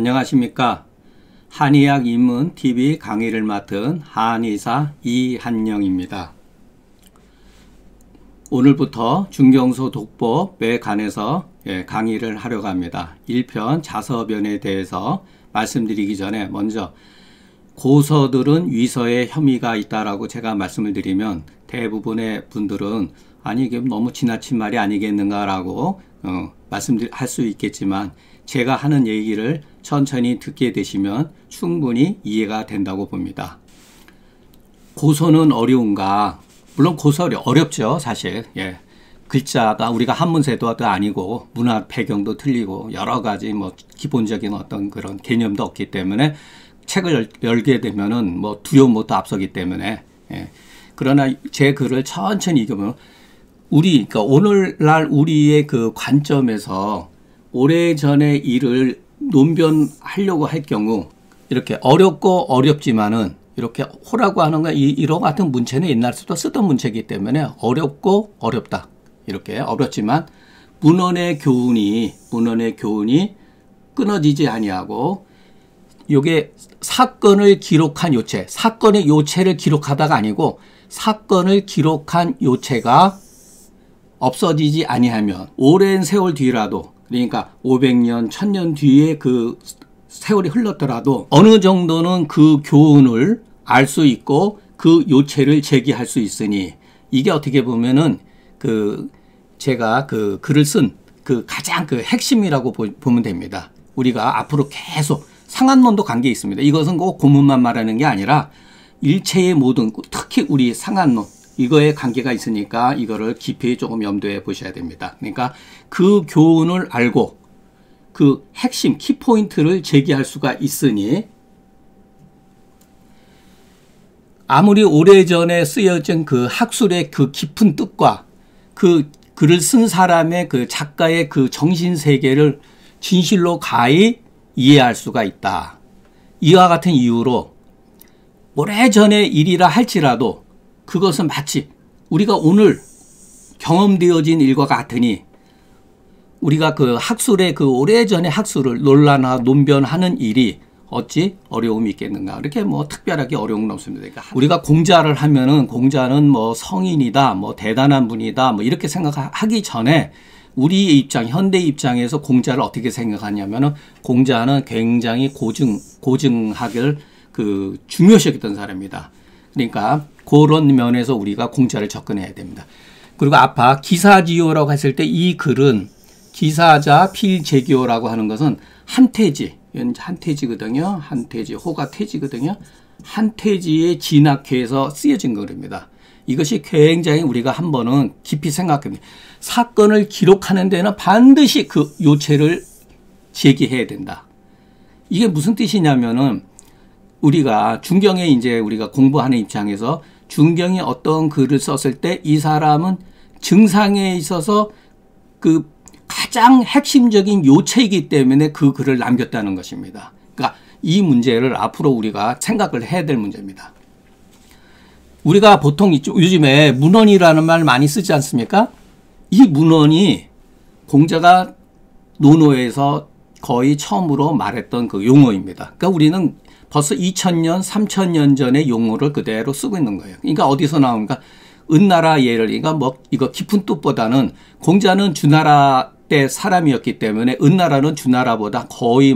안녕하십니까. 한의학 입문 TV 강의를 맡은 한의사 이한영입니다. 오늘부터 중경소 독법에 관해서 강의를 하려고 합니다. 1편 자서변에 대해서 말씀드리기 전에 먼저 고서들은 위서에 혐의가 있다라고 제가 말씀을 드리면 대부분의 분들은 아니 이게 너무 지나친 말이 아니겠는가라고 말씀할 수 있겠지만 제가 하는 얘기를 천천히 듣게 되시면 충분히 이해가 된다고 봅니다. 고서는 어려운가? 물론 고서는 어렵죠, 사실. 글자가 우리가 한문세도도 아니고 문화 배경도 틀리고 여러 가지 기본적인 어떤 그런 개념도 없기 때문에 책을 열게 되면은 두려움부터 앞서기 때문에 그러나 제 글을 천천히 읽으면 그러니까 오늘날 우리의 그 관점에서 오래전의 일을 논변하려고 할 경우 이렇게 어렵고 어렵지만은 이렇게 호라고 하는 건 이런 같은 문체는 옛날부터 쓰던 문체이기 때문에 어렵고 어렵다. 이렇게 어렵지만 문헌의 교훈이 끊어지지 아니하고 요게 사건을 기록한 요체, 사건의 요체를 기록하다가 아니고 사건을 기록한 요체가 없어지지 아니하면 오랜 세월 뒤라도 그러니까 500년, 1000년 뒤에 그 세월이 흘렀더라도 어느 정도는 그 교훈을 알 수 있고 그 요체를 제기할 수 있으니 이게 어떻게 보면은 제가 그 글을 쓴 그 가장 그 핵심이라고 보면 됩니다. 우리가 앞으로 계속 상한론도 관계 있습니다. 이것은 꼭 고문만 말하는 게 아니라 일체의 모든 특히 우리 상한론 이거에 관계가 있으니까 이거를 깊이 조금 염두에 보셔야 됩니다. 그러니까 그 교훈을 알고 그 핵심 키포인트를 제기할 수가 있으니 아무리 오래전에 쓰여진 그 학술의 그 깊은 뜻과 그 글을 쓴 사람의 그 작가의 그 정신세계를 진실로 가히 이해할 수가 있다. 이와 같은 이유로 오래전의 일이라 할지라도 그것은 마치 우리가 오늘 경험되어진 일과 같으니 우리가 그 학술의 그 오래전의 학술을 논란하고 논변하는 일이 어찌 어려움이 있겠는가. 이렇게 특별하게 어려운 건 없습니다. 그러니까 우리가 공자를 하면은 공자는 성인이다, 대단한 분이다, 이렇게 생각하기 전에 우리의 입장, 현대 입장에서 공자를 어떻게 생각하냐면은 공자는 굉장히 고증학을 중요시했던 사람입니다. 그러니까 그런 면에서 우리가 공자를 접근해야 됩니다. 그리고 아까 기사지요라고 했을 때 이 글은 기사자 필재교라고 하는 것은 한태지, 한태지거든요. 한태지, 호가 태지거든요. 한태지의 진학회에서 쓰여진 글입니다. 이것이 굉장히 우리가 한 번은 깊이 생각합니다. 사건을 기록하는 데는 반드시 그 요체를 제기해야 된다. 이게 무슨 뜻이냐면은 우리가 중경에 이제 우리가 공부하는 입장에서 중경이 어떤 글을 썼을 때 이 사람은 증상에 있어서 그 가장 핵심적인 요체이기 때문에 그 글을 남겼다는 것입니다. 그러니까 이 문제를 앞으로 우리가 생각을 해야 될 문제입니다. 우리가 보통 요즘에 문헌이라는 말 많이 쓰지 않습니까? 이 문헌이 공자가 논어에서 거의 처음으로 말했던 그 용어입니다. 그러니까 우리는 벌써 2000년, 3000년 전의 용어를 그대로 쓰고 있는 거예요. 그러니까 어디서 나오니까 은나라 예를, 그러니까 이거 깊은 뜻보다는 공자는 주나라 때 사람이었기 때문에 은나라는 주나라보다 거의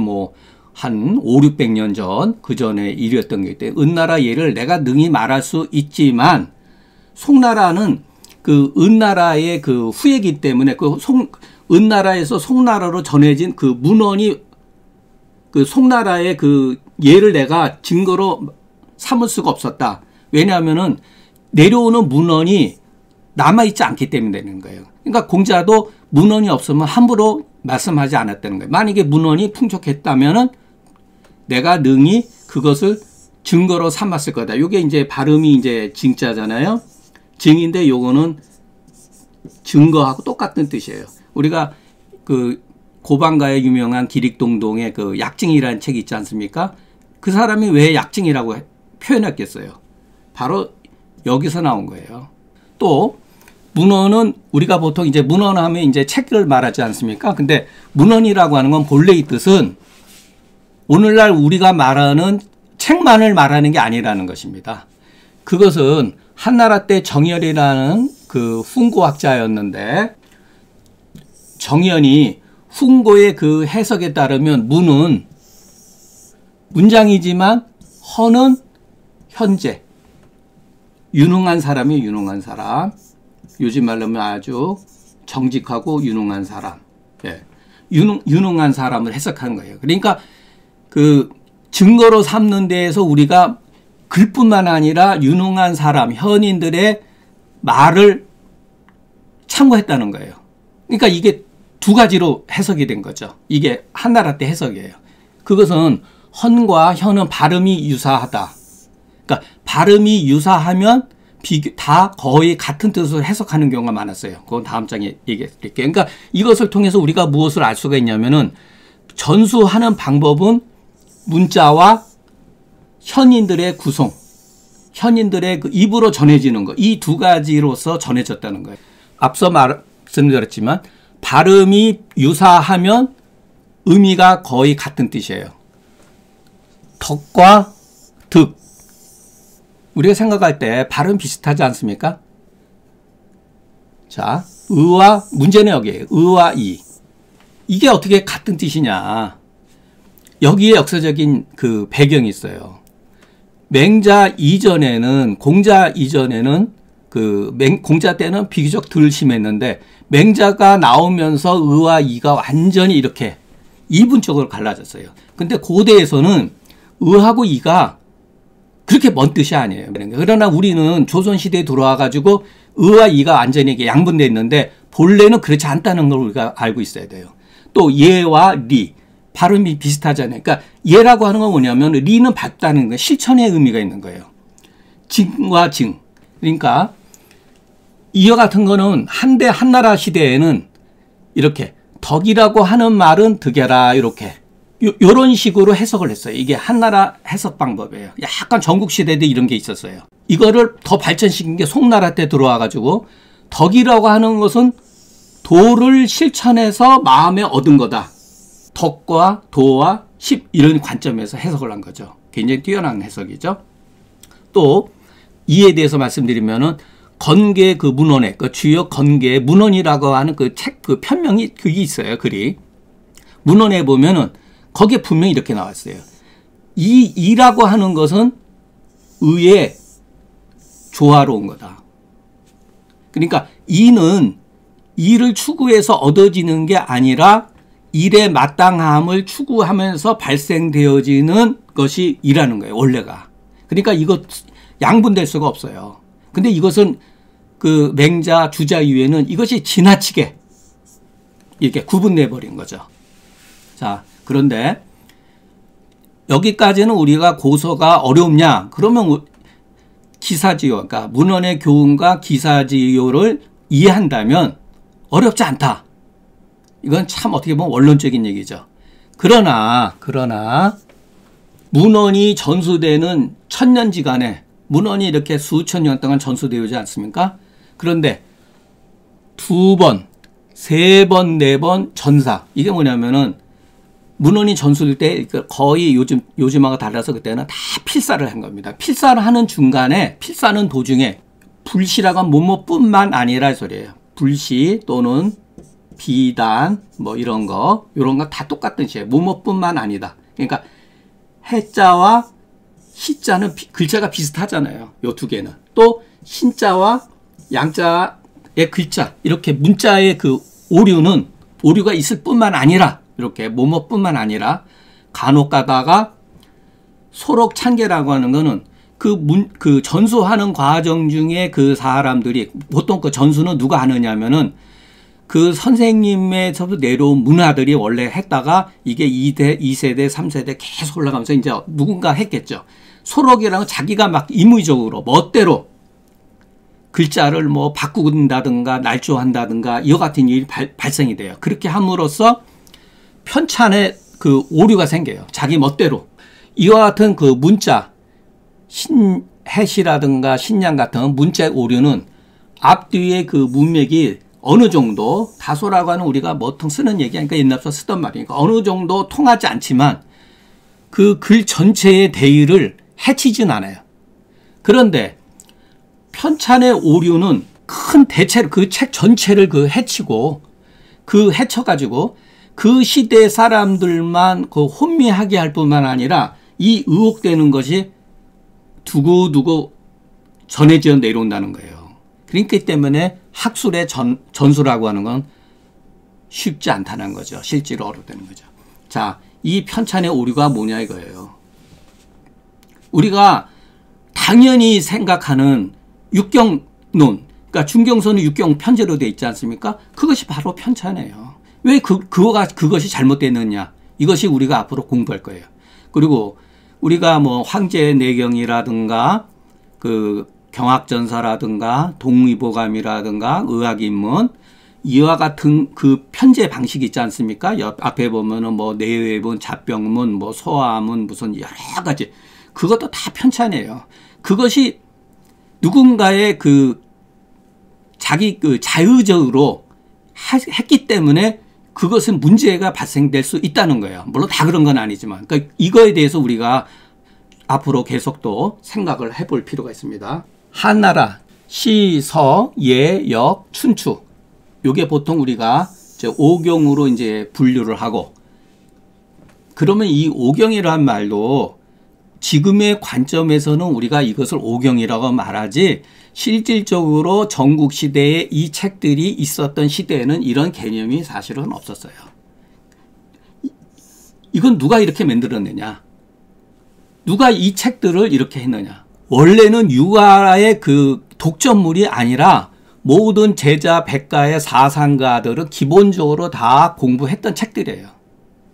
한 5, 600년 전, 그 전에 일이었던 거기 때문에 은나라 예를 내가 능히 말할 수 있지만 송나라는 그 은나라의 그 후예이기 때문에 은나라에서 송나라로 전해진 그 문헌이 그 송나라의 그 예를 내가 증거로 삼을 수가 없었다. 왜냐하면은 내려오는 문헌이 남아있지 않기 때문에 되는 거예요. 그러니까 공자도 문헌이 없으면 함부로 말씀하지 않았다는 거예요. 만약에 문헌이 풍족했다면은 내가 능히 그것을 증거로 삼았을 거다. 이게 이제 발음이 이제 징자잖아요. 증인데 요거는 증거하고 똑같은 뜻이에요. 우리가 그 고방가의 유명한 기릭동동의 그 약증이라는 책이 있지 않습니까? 그 사람이 왜 약증이라고 표현했겠어요? 바로 여기서 나온 거예요. 또 문헌은 우리가 보통 이제 문헌하면 이제 책을 말하지 않습니까? 근데 문헌이라고 하는 건 본래의 뜻은 오늘날 우리가 말하는 책만을 말하는 게 아니라는 것입니다. 그것은 한나라 때 정연이라는 그 훈고학자였는데, 정연이 훈고의 그 해석에 따르면 문은 문장이지만 허는 현재, 유능한 사람이 유능한 사람, 요즘 말로 하면 아주 정직하고 유능한 사람, 예. 유능한 사람을 해석하는 거예요. 그러니까 그 증거로 삼는 데에서 우리가 글뿐만 아니라 유능한 사람, 현인들의 말을 참고했다는 거예요. 그러니까 이게 두 가지로 해석이 된 거죠. 이게 한나라 때 해석이에요. 그것은 헌과 현은 발음이 유사하다. 그러니까 발음이 유사하면 다 거의 같은 뜻으로 해석하는 경우가 많았어요. 그건 다음 장에 얘기해 드릴게요. 그러니까 이것을 통해서 우리가 무엇을 알 수가 있냐면은 전수하는 방법은 문자와 현인들의 구성, 현인들의 그 입으로 전해지는 것, 이 두 가지로서 전해졌다는 거예요. 앞서 말씀드렸지만 발음이 유사하면 의미가 거의 같은 뜻이에요. 덕과 득. 우리가 생각할 때 발음 비슷하지 않습니까? 자, 의와, 문제는 여기에요. 의와 이. 이게 어떻게 같은 뜻이냐. 여기에 역사적인 그 배경이 있어요. 맹자 이전에는, 공자 이전에는 공자 때는 비교적 덜 심했는데 맹자가 나오면서 의와 이가 완전히 이렇게 이분적으로 갈라졌어요. 근데 고대에서는 의하고 이가 그렇게 먼 뜻이 아니에요. 그러나 우리는 조선시대에 들어와가지고 의와 이가 완전히 이게 양분되어 있는데 본래는 그렇지 않다는 걸 우리가 알고 있어야 돼요. 또 예와 리. 발음이 비슷하잖아요. 그러니까 예라고 하는 건 뭐냐면 리는 밝다는 거예요. 실천의 의미가 있는 거예요. 증과 증. 그러니까 이와 같은 거는 한나라 시대에는 이렇게 덕이라고 하는 말은 득해라 이렇게 요런 식으로 해석을 했어요. 이게 한나라 해석 방법이에요. 약간 전국시대도 이런 게 있었어요. 이거를 더 발전시킨 게 송나라 때 들어와가지고 덕이라고 하는 것은 도를 실천해서 마음에 얻은 거다. 덕과 도와 십 이런 관점에서 해석을 한 거죠. 굉장히 뛰어난 해석이죠. 또 이에 대해서 말씀드리면은 건계 그 문헌에 그 주요 건계 문헌이라고 하는 그 책 그 편명이 그게 있어요. 글이 문헌에 보면은 거기에 분명히 이렇게 나왔어요. 이 이라고 하는 것은 의에 조화로운 거다. 그러니까 이는 이를 추구해서 얻어지는 게 아니라 일의 마땅함을 추구하면서 발생되어지는 것이 이라는 거예요. 원래가. 그러니까 이거 양분될 수가 없어요. 근데 이것은 그 맹자 주자 이후에는 이것이 지나치게 이렇게 구분돼 버린 거죠. 자, 그런데 여기까지는 우리가 고서가 어렵냐? 그러면 기사지요. 그러니까 문헌의 교훈과 기사지요를 이해한다면 어렵지 않다. 이건 참 어떻게 보면 원론적인 얘기죠. 그러나 문헌이 전수되는 천년지간에 문헌이 이렇게 수천 년 동안 전수되지 않습니까? 그런데 두 번, 세 번, 네 번 전사. 이게 뭐냐면은 문헌이 전수될 때 거의 요즘하고 달라서 그때는 다 필사를 한 겁니다. 필사를 하는 중간에, 필사는 도중에 불시라고 하면 뭐뭐뿐만 아니라 소리예요. 불시 또는 비단 뭐 이런 거 다 똑같은 시예요. 뭐뭐뿐만 아니다. 그러니까 해자와 시자는 글자가 비슷하잖아요. 요 두 개는. 또 신자와 양자의 글자 이렇게 문자의 그 오류가 있을 뿐만 아니라 이렇게 뭐뭐뿐만 아니라 간혹 가다가 소록찬계라고 하는 거는 그 전수하는 과정 중에 그 사람들이 보통 그 전수는 누가 하느냐면은 그 선생님에서부터 내려온 문화들이 원래 했다가 이게 2세대, 3세대 계속 올라가면서 이제 누군가 했겠죠. 소록이라는 건 자기가 막 임의적으로 멋대로 글자를 뭐 바꾼다든가 날조한다든가 이와 같은 일이 발생이 돼요. 그렇게 함으로써 편찬에 그 오류가 생겨요. 자기 멋대로. 이와 같은 그 문자, 신해시라든가 신양 같은 문자 오류는 앞뒤의 그 문맥이 어느 정도 다소라고 하는 우리가 보통 쓰는 얘기하니까 옛날부터 쓰던 말이니까 어느 정도 통하지 않지만 그 글 전체의 대의를 해치진 않아요. 그런데 편찬의 오류는 큰 대체로 그 책 전체를 그 해치고 그 해쳐가지고 그 시대 사람들만 그 혼미하게 할 뿐만 아니라 이 의혹되는 것이 두고두고 전해져 내려온다는 거예요. 그렇기 때문에 학술의 전수라고 하는 건 쉽지 않다는 거죠. 실제로 어렵다는 거죠. 자, 이 편찬의 오류가 뭐냐 이거예요. 우리가 당연히 생각하는 육경론, 그러니까 중경서는 육경 편제로 되어 있지 않습니까? 그것이 바로 편찬이에요. 왜 그것이 잘못됐느냐? 이것이 우리가 앞으로 공부할 거예요. 그리고 우리가 뭐 황제내경이라든가 그 경학전서라든가 동의보감이라든가 의학인문 이와 같은 그 편제 방식이 있지 않습니까? 앞에 보면은 뭐 내외문, 잡병문, 뭐 소화문 무슨 여러 가지 그것도 다 편찬이에요. 그것이 누군가의 그 자기 그 자의적으로 했기 때문에 그것은 문제가 발생될 수 있다는 거예요. 물론 다 그런 건 아니지만. 그러니까 이거에 대해서 우리가 앞으로 계속 또 생각을 해볼 필요가 있습니다. 한나라, 시, 서, 예, 역, 춘추. 요게 보통 우리가 이제 오경으로 이제 분류를 하고 그러면 이 오경이라는 말도 지금의 관점에서는 우리가 이것을 오경이라고 말하지 실질적으로 전국시대에 이 책들이 있었던 시대에는 이런 개념이 사실은 없었어요. 이건 누가 이렇게 만들었느냐? 누가 이 책들을 이렇게 했느냐? 원래는 유가의 그 독점물이 아니라 모든 제자 백가의 사상가들은 기본적으로 다 공부했던 책들이에요.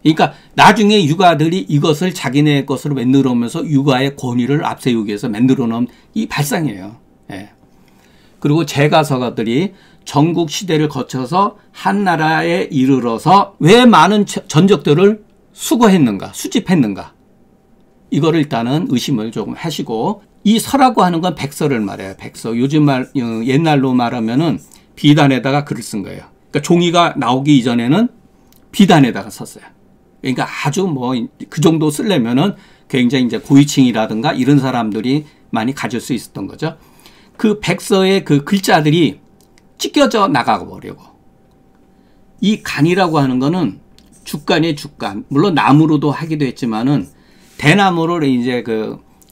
그러니까 나중에 유가들이 이것을 자기네 것으로 만들어오면서 유가의 권위를 앞세우기 위해서 만들어 놓은 이 발상이에요. 예. 그리고 제가서가들이 전국 시대를 거쳐서 한나라에 이르러서 왜 많은 전적들을 수거했는가, 수집했는가. 이거를 일단은 의심을 조금 하시고 이 서라고 하는 건 백서를 말해요. 백서. 요즘 옛날로 말하면은 비단에다가 글을 쓴 거예요. 그러니까 종이가 나오기 이전에는 비단에다가 썼어요. 그러니까 아주 뭐 그 정도 쓰려면은 굉장히 이제 고위층이라든가 이런 사람들이 많이 가질 수 있었던 거죠. 그 백서의 그 글자들이 찢겨져 나가 버리고 이 간이라고 하는 거는 죽간의 죽간. 물론 나무로도 하기도 했지만은 대나무를 이제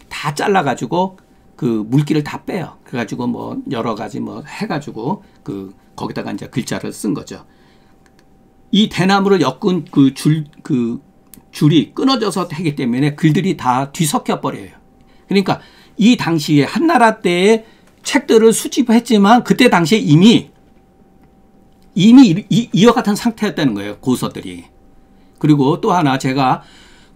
다 잘라가지고 그 물기를 다 빼요. 그래가지고 뭐 여러 가지 뭐 해가지고 거기다가 이제 글자를 쓴 거죠. 이 대나무를 엮은 줄이 끊어져서 하기 때문에 글들이 다 뒤섞여 버려요. 그러니까 이 당시에 한나라 때의 책들을 수집했지만 그때 당시에 이미 이와 같은 상태였다는 거예요. 고서들이. 그리고 또 하나 제가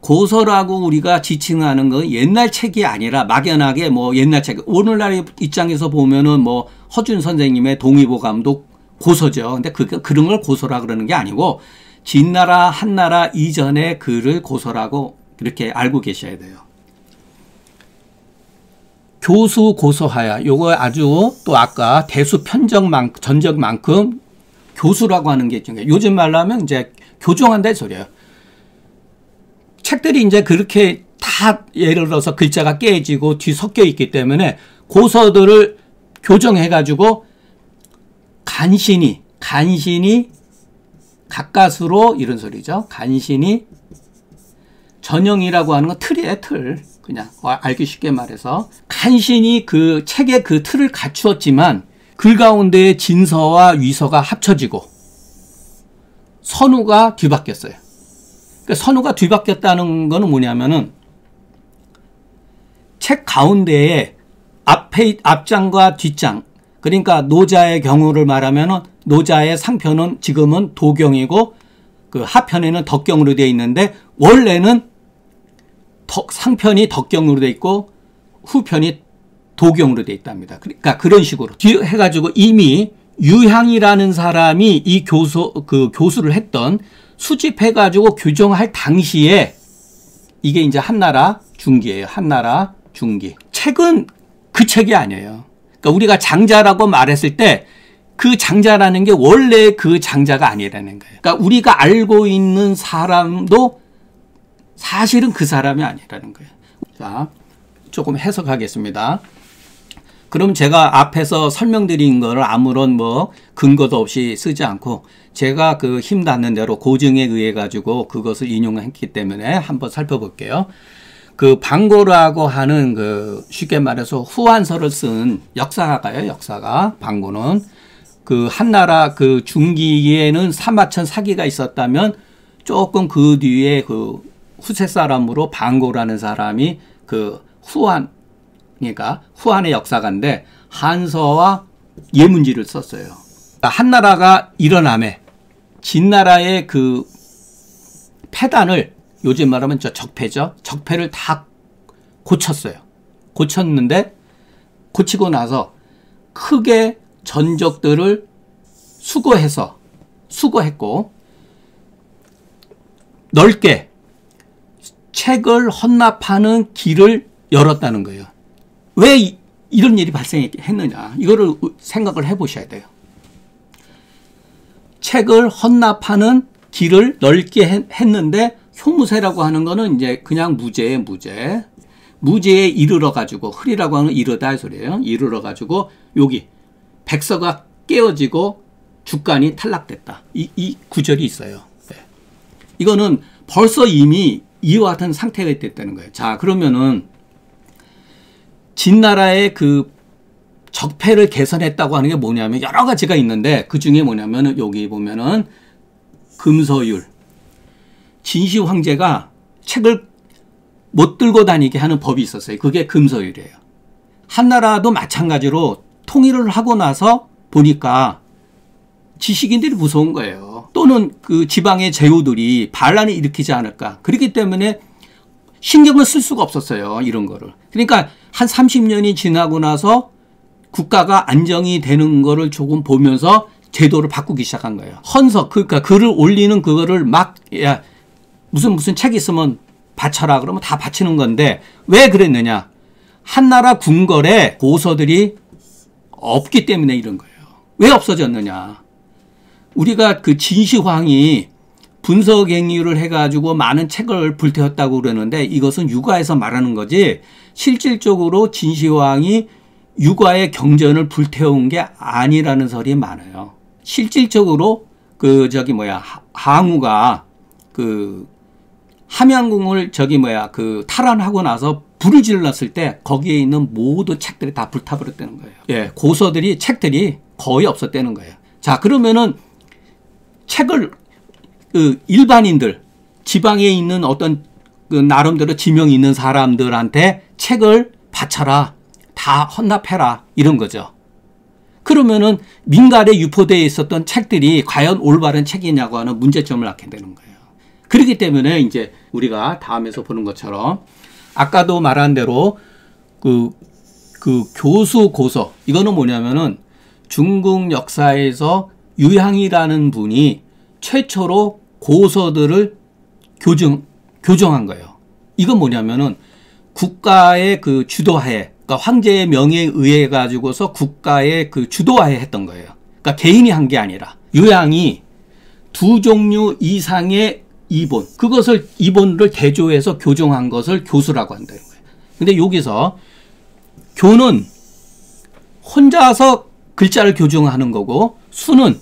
고서라고 우리가 지칭하는 건 옛날 책이 아니라 막연하게 뭐 옛날 책. 오늘날 입장에서 보면은 뭐 허준 선생님의 동의보감도 고서죠. 근데 그런 걸 고서라 그러는 게 아니고 진나라, 한나라 이전의 글을 고서라고 이렇게 알고 계셔야 돼요. 교수 고서하야. 요거 아주 또 아까 대수 전적만큼 교수라고 하는 게 있죠. 요즘 말로 하면 이제 교정한다는 소리예요. 책들이 이제 그렇게 다 예를 들어서 글자가 깨지고 뒤섞여 있기 때문에 고서들을 교정해가지고 간신히 가까스로 이런 소리죠. 간신히 전형이라고 하는 건 틀이에요. 틀. 그냥 알기 쉽게 말해서 간신히 그 책의 그 틀을 갖추었지만 글 가운데에 진서와 위서가 합쳐지고 선우가 뒤바뀌었어요. 그러니까 선우가 뒤바뀌었다는 거는 뭐냐면은 책 가운데에 앞장과 뒷장, 그러니까 노자의 경우를 말하면은 노자의 상편은 지금은 도경이고 그 하편에는 덕경으로 되어 있는데 원래는 상편이 덕경으로 되어 있고 후편이 도경으로 되어 있답니다. 그러니까 그런 식으로 해가지고 이미 유향이라는 사람이 이 교수를 했던 수집해가지고 교정할 당시에 이게 이제 한나라 중기예요. 한나라 중기. 책은 그 책이 아니에요. 그러니까 우리가 장자라고 말했을 때 그 장자라는 게 원래 그 장자가 아니라는 거예요. 그러니까 우리가 알고 있는 사람도 사실은 그 사람이 아니라는 거예요. 자, 조금 해석하겠습니다. 그럼 제가 앞에서 설명드린 거를 아무런 뭐 근거도 없이 쓰지 않고 제가 그 힘 닿는 대로 고증에 의해 가지고 그것을 인용했기 때문에 한번 살펴볼게요. 그 방고라고 하는 그 쉽게 말해서 후한서를 쓴 역사가요. 역사가 방고는 그 한나라 그 중기에는 사마천 사기가 있었다면 조금 그 뒤에 그 후세 사람으로 방고라는 사람이 그 후한, 그러니까 후한의 역사가인데 한서와 예문지를 썼어요. 한나라가 일어남에 진나라의 그 패단을 요즘 말하면 저 적폐죠. 적폐를 다 고쳤어요. 고쳤는데 고치고 나서 크게 전적들을 수거했고 넓게 책을 헌납하는 길을 열었다는 거예요. 왜 이런 일이 발생했느냐. 이거를 생각을 해보셔야 돼요. 책을 헌납하는 길을 넓게 했는데 효무세라고 하는 거는 이제 그냥 무죄에 이르러 가지고 흐리라고 하는 건 이르다 이 소리예요. 이르러 가지고 여기 백서가 깨어지고 주간이 탈락됐다. 이 구절이 있어요. 네. 이거는 벌써 이미 이와 같은 상태가 됐다는 거예요. 자, 그러면은 진나라의 그 적폐를 개선했다고 하는 게 뭐냐면 여러 가지가 있는데 그 중에 뭐냐면은 여기 보면은 금서율. 진시 황제가 책을 못 들고 다니게 하는 법이 있었어요. 그게 금서율이에요. 한나라도 마찬가지로 통일을 하고 나서 보니까 지식인들이 무서운 거예요. 또는 그 지방의 제후들이 반란을 일으키지 않을까. 그렇기 때문에 신경을 쓸 수가 없었어요. 이런 거를. 그러니까 한 30년이 지나고 나서 국가가 안정이 되는 거를 조금 보면서 제도를 바꾸기 시작한 거예요. 헌석, 그러니까 글을 올리는 그거를 막, 야, 무슨 책 있으면 바쳐라 그러면 다 바치는 건데 왜 그랬느냐. 한나라 궁궐에 고서들이 없기 때문에 이런 거예요. 왜 없어졌느냐. 우리가 그 진시황이 분서갱유를 해가지고 많은 책을 불태웠다고 그러는데 이것은 육아에서 말하는 거지 실질적으로 진시황이 육아의 경전을 불태운 게 아니라는 설이 많아요. 실질적으로 그 항우가 그 함양궁을 그 탈환하고 나서 불을 질렀을 때 거기에 있는 모든 책들이 다 불타버렸다는 거예요. 예, 고서들이 책들이 거의 없었다는 거예요. 자, 그러면은 책을 그 일반인들 지방에 있는 어떤 그 나름대로 지명 있는 사람들한테 책을 바쳐라, 다 헌납해라 이런 거죠. 그러면은 민간에 유포되어 있었던 책들이 과연 올바른 책이냐고 하는 문제점을 낳게 되는 거예요. 그렇기 때문에 이제 우리가 다음에서 보는 것처럼 아까도 말한 대로 그 교수 고서 이거는 뭐냐면은 중국 역사에서 유향이라는 분이 최초로 고서들을 교정한 거예요. 이건 뭐냐면은 국가의 그 주도하에, 그러니까 황제의 명예에 의해 가지고서 국가의 그 주도하에 했던 거예요. 그러니까 개인이 한 게 아니라 유향이 2종류 이상의 그것을 이본을 대조해서 교정한 것을 교수라고 한다는 거예요. 근데 여기서 교는 혼자서 글자를 교정하는 거고 수는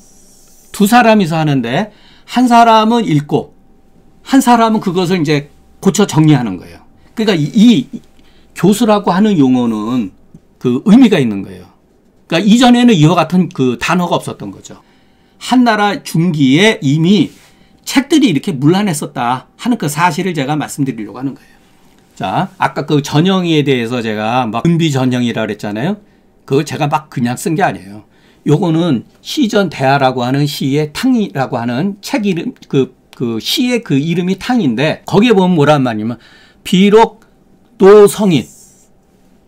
두 사람이서 하는데 한 사람은 읽고 한 사람은 그것을 이제 고쳐 정리하는 거예요. 그러니까 이 교수라고 하는 용어는 그 의미가 있는 거예요. 그러니까 이전에는 이와 같은 그 단어가 없었던 거죠. 한나라 중기에 이미 책들이 이렇게 문란했었다 하는 그 사실을 제가 말씀드리려고 하는 거예요. 자, 아까 그 전형에 대해서 제가 막 은비전형이라고 그랬잖아요. 그거 제가 막 그냥 쓴 게 아니에요. 요거는 시전 대하라고 하는 시의 탕이라고 하는 책 이름, 그 시의 그 이름이 탕인데 거기에 보면 뭐란 말이냐면 비록 노성인,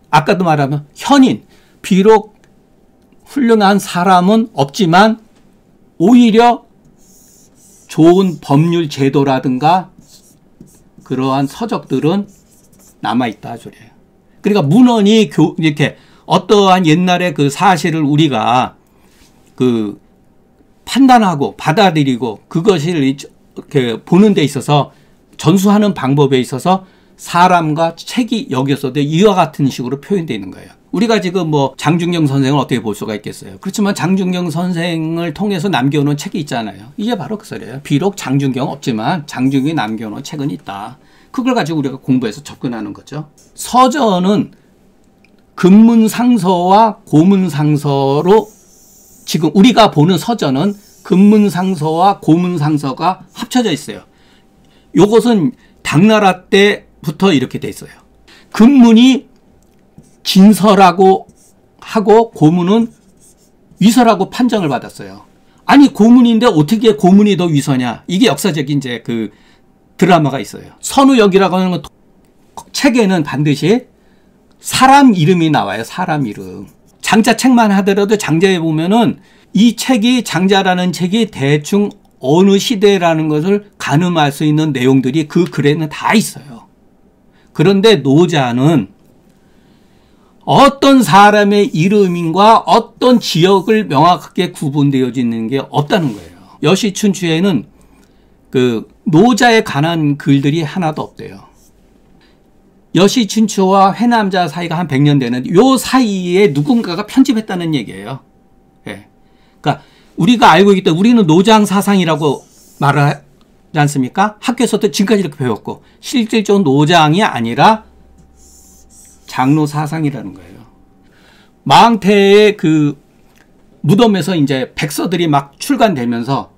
아까도 말하면 현인, 비록 훌륭한 사람은 없지만 오히려 좋은 법률 제도라든가 그러한 서적들은 남아있다 소리예요. 그러니까 문헌이 이렇게 어떠한 옛날의 그 사실을 우리가 그 판단하고 받아들이고 그것을 이렇게 보는 데 있어서 전수하는 방법에 있어서 사람과 책이 여기서도 이와 같은 식으로 표현되어 있는 거예요. 우리가 지금 뭐 장준경 선생을 어떻게 볼 수가 있겠어요. 그렇지만 장준경 선생을 통해서 남겨놓은 책이 있잖아요. 이게 바로 그 소리예요. 비록 장준경 없지만 장준경이 남겨놓은 책은 있다. 그걸 가지고 우리가 공부해서 접근하는 거죠. 서전은 근문상서와 고문상서로, 지금 우리가 보는 서전은 근문상서와 고문상서가 합쳐져 있어요. 요것은 당나라 때부터 이렇게 돼 있어요. 근문이 진서라고 하고 고문은 위서라고 판정을 받았어요. 아니 고문인데 어떻게 고문이 더 위서냐. 이게 역사적인 이제 그 드라마가 있어요. 선우역이라고 하는 책에는 반드시 사람 이름이 나와요. 사람 이름. 장자 책만 하더라도 장자에 보면은 이 책이, 장자라는 책이 대충 어느 시대라는 것을 가늠할 수 있는 내용들이 그 글에는 다 있어요. 그런데 노자는 어떤 사람의 이름과 어떤 지역을 명확하게 구분되어지는 게 없다는 거예요. 여시춘추에는 그 노자에 관한 글들이 하나도 없대요. 여시춘추와 회남자 사이가 한 100년 되는데 요 사이에 누군가가 편집했다는 얘기예요. 예. 그러니까 우리가 알고 있기 때문에 우리는 노장 사상이라고 말을 하지 않습니까? 학교에서도 지금까지 이렇게 배웠고, 실질적으로 노장이 아니라 장로 사상이라는 거예요. 마항태의 그 무덤에서 이제 백서들이 막 출간되면서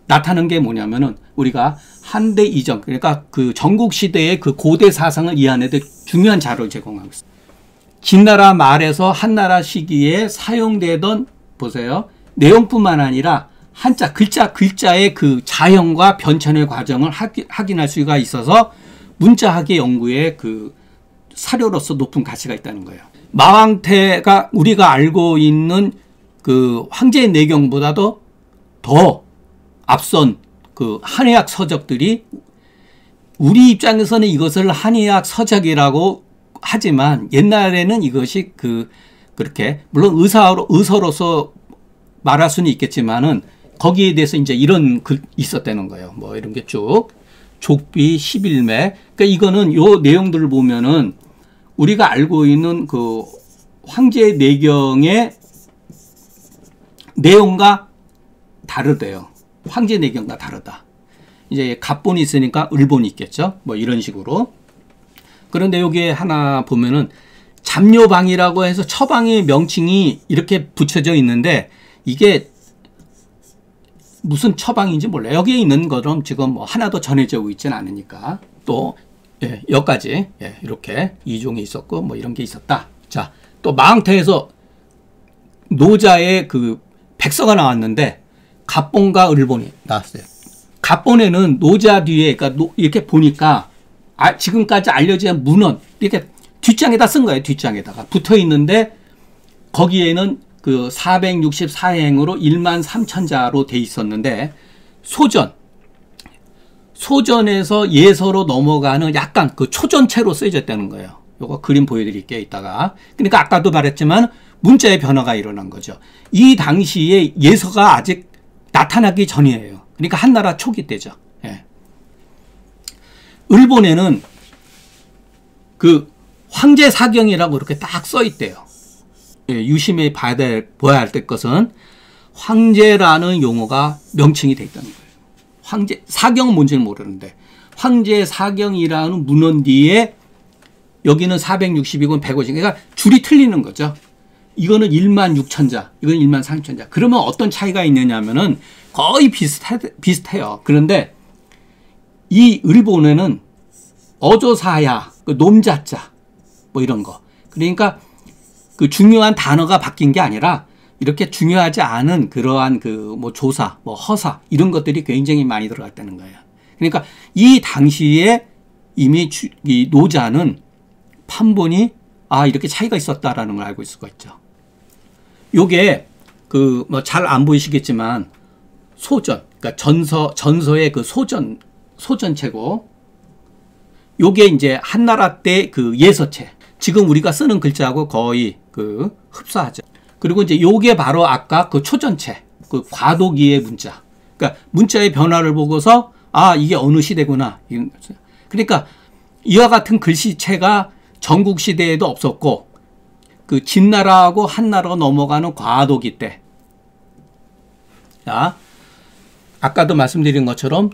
나타난 게 뭐냐면은 우리가 한대 이전, 그러니까 그 전국 시대의 그 고대 사상을 이해하는 데 중요한 자료를 제공하고 있습니다. 진나라 말에서 한나라 시기에 사용되던, 보세요, 내용뿐만 아니라 한자, 글자의 그 자형과 변천의 과정을 확인할 수가 있어서 문자학의 연구에 그 사료로서 높은 가치가 있다는 거예요. 마왕태가 우리가 알고 있는 그 황제의 내경보다도 더 앞선 그 한의학 서적들이, 우리 입장에서는 이것을 한의학 서적이라고 하지만 옛날에는 이것이 그렇게 물론 의서로서 말할 수는 있겠지만은 거기에 대해서 이제 이런 글 있었다는 거예요. 뭐 이런 게 쭉 족비 11매. 그러니까 이거는 요 내용들을 보면은 우리가 알고 있는 그 황제 내경의 내용과 다르대요. 황제 내경과 다르다. 이제 갑본이 있으니까 을본이 있겠죠. 뭐 이런 식으로. 그런데 여기에 하나 보면은 잡료방이라고 해서 처방의 명칭이 이렇게 붙여져 있는데 이게 무슨 처방인지 몰라요. 여기에 있는 것처럼 지금 뭐 하나도 전해져 있지는 않으니까. 또 예, 여기까지 이렇게 이종이 있었고 뭐 이런 게 있었다. 자, 또 마항태에서 노자의 그 백서가 나왔는데 갑본과 을본이 나왔어요. 갑본에는 노자 뒤에, 그러니까 이렇게 보니까 지금까지 알려진 문헌 이렇게 뒷장에다 쓴 거예요. 뒷장에다가 붙어 있는데 거기에는 그 464행으로 13,000자로 돼 있었는데 소전에서 예서로 넘어가는 약간 그 초전체로 쓰여졌다는 거예요. 요거 그림 보여드릴게요, 이따가. 그러니까 아까도 말했지만 문자의 변화가 일어난 거죠. 이 당시에 예서가 아직 나타나기 전이에요. 그러니까 한나라 초기 때죠. 예. 을본에는 그 황제사경이라고 이렇게 딱 써 있대요. 예, 유심히 보아야 할 것은 황제라는 용어가 명칭이 돼 있다는 거예요. 황제, 사경은 뭔지는 모르는데 황제사경이라는 문헌 뒤에 여기는 460이고 150, 그러니까 줄이 틀리는 거죠. 이거는 16,000자, 이건 13,000자. 그러면 어떤 차이가 있느냐면은 거의 비슷해요. 그런데 이 을본에는 어조사야, 그 놈자자, 뭐 이런 거. 그러니까 그 중요한 단어가 바뀐 게 아니라 이렇게 중요하지 않은 그러한 그 뭐 조사, 뭐 허사 이런 것들이 굉장히 많이 들어갔다는 거예요. 그러니까 이 당시에 이미 이 노자는 판본이 이렇게 차이가 있었다라는 걸 알고 있을 수가 있죠. 요게 그 뭐 잘 안 보이시겠지만 소전, 그러니까 전서의 그 소전체고, 요게 이제 한나라 때 그 예서체, 지금 우리가 쓰는 글자하고 거의 그 흡사하죠. 그리고 이제 요게 바로 아까 그 초전체, 그 과도기의 문자. 그러니까 문자의 변화를 보고서 아, 이게 어느 시대구나. 그러니까 이와 같은 글씨체가 전국 시대에도 없었고 그 진나라하고 한나라가 넘어가는 과도기 때. 자, 아까도 말씀드린 것처럼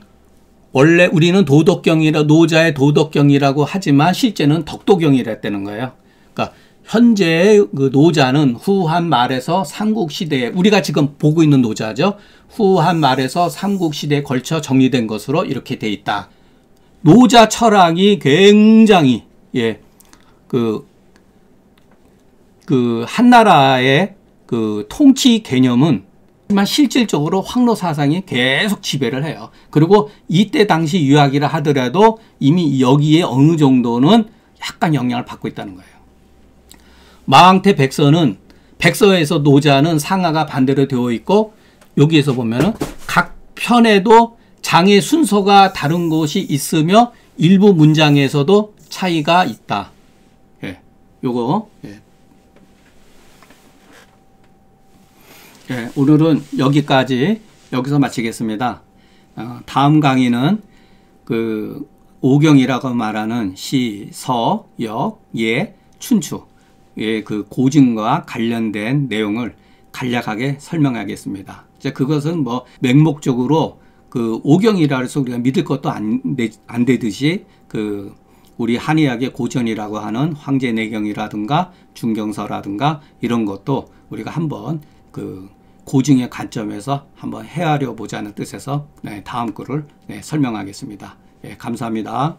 원래 우리는 노자의 도덕경이라고 하지만 실제는 덕도경이라 했다는 거예요. 그러니까 현재의 그 노자는 후한 말에서 삼국시대에 우리가 지금 보고 있는 노자죠. 후한 말에서 삼국시대에 걸쳐 정리된 것으로 이렇게 돼 있다. 노자 철학이 굉장히 한나라의 그 통치 개념은 하지만 실질적으로 황로 사상이 계속 지배를 해요. 그리고 이때 당시 유학이라 하더라도 이미 여기에 어느 정도는 약간 영향을 받고 있다는 거예요. 마왕태 백서는 백서에서 노자는 상하가 반대로 되어 있고 여기에서 보면은 각 편에도 장의 순서가 다른 곳이 있으며 일부 문장에서도 차이가 있다. 예, 요거. 예. 예, 오늘은 여기서 마치겠습니다. 다음 강의는 그 오경이라고 말하는 시, 서, 역, 예, 춘추 그 고증과 관련된 내용을 간략하게 설명하겠습니다. 이제 그것은 뭐 맹목적으로 그 오경이라 해서 우리가 믿을 것도 안 되듯이 그 우리 한의학의 고전이라고 하는 황제내경이라든가 중경서라든가 이런 것도 우리가 한번 그 고증의 관점에서 한번 헤아려 보자는 뜻에서 다음 글을 설명하겠습니다. 예, 감사합니다.